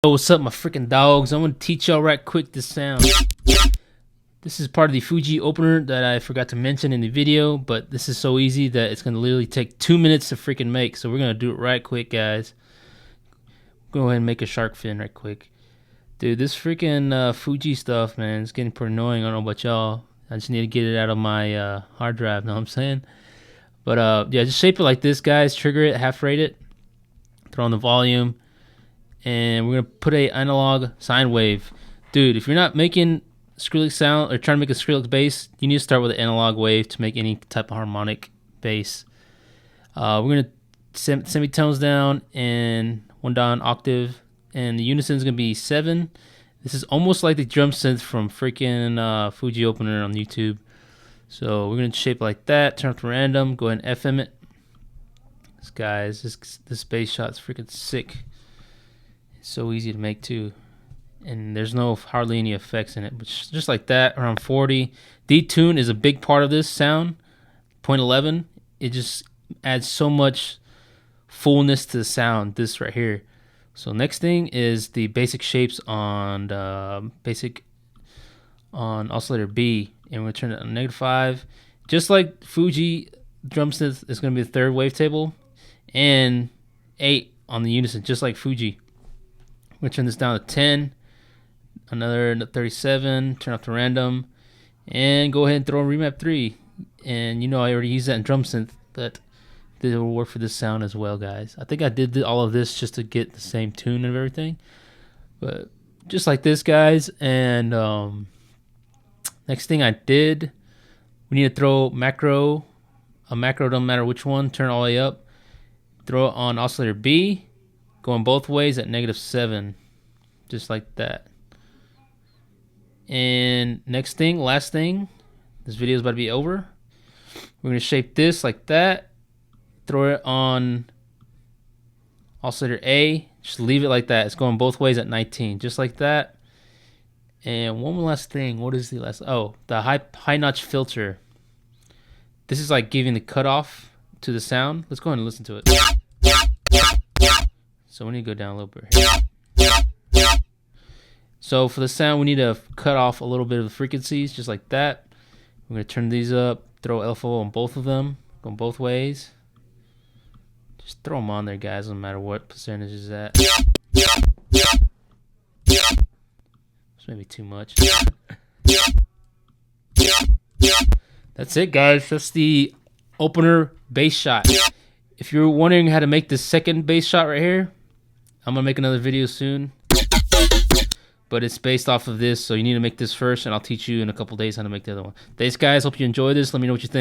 Yo, what's up, my freaking dogs? I'm gonna teach y'all right quick this sound. This is part of the Fuji opener that I forgot to mention in the video, but this is so easy that it's gonna literally take 2 minutes to freaking make. So we're gonna do it right quick, guys. Go ahead and make a shark fin right quick. Dude, this freaking Fuji stuff, man, it's getting pretty annoying. I don't know about y'all. I just need to get it out of my hard drive, know what I'm saying? But yeah, just shape it like this, guys. Trigger it, half rate it, throw on the volume, and we're gonna put a analog sine wave. Dude, if you're not making Skrillex sound or trying to make a Skrillex bass, you need to start with an analog wave to make any type of harmonic bass. We're gonna semitones down and one down octave, and the unison is gonna be 7. This is almost like the drum synth from freaking Fuji opener on YouTube. So we're gonna shape like that. Turn up to random. Go ahead and FM it. This bass shot's freaking sick. It's so easy to make too, and there's hardly any effects in it. But just like that, around 40. Detune is a big part of this sound. 0.11. It just adds so much fullness to the sound. This right here. So next thing is the basic shapes on oscillator B, and we're gonna turn it on -5. Just like Fuji drum synth is gonna be the third wavetable, and 8 on the unison, just like Fuji. We're gonna turn this down to 10, another 37, turn off to random, and go ahead and throw in remap 3. And you know I already used that in drum synth, but this will work for this sound as well, guys. I think I did all of this just to get the same tune and everything, but just like this, guys. And next thing I did, we need to throw a macro, don't matter which one, turn all the way up, throw it on oscillator B, going both ways at -7, just like that. And next thing, last thing, this video is about to be over. We're gonna shape this like that, throw it on oscillator A, just leave it like that. It's going both ways at 19, just like that. And one last thing, what is the last? Oh, the high notch filter. This is like giving the cutoff to the sound. Let's go ahead and listen to it. So we need to go down a little bit here. So for the sound, we need to cut off a little bit of the frequencies, just like that. We're going to turn these up, throw LFO on both of them, going both ways. Just throw them on there, guys, no matter what percentage is at. It's maybe too much. That's it, guys. That's the opener bass shot. If you're wondering how to make the second bass shot right here, I'm gonna make another video soon, but it's based off of this, so you need to make this first, and I'll teach you in a couple days how to make the other one. Thanks, guys. Hope you enjoy this. Let me know what you think.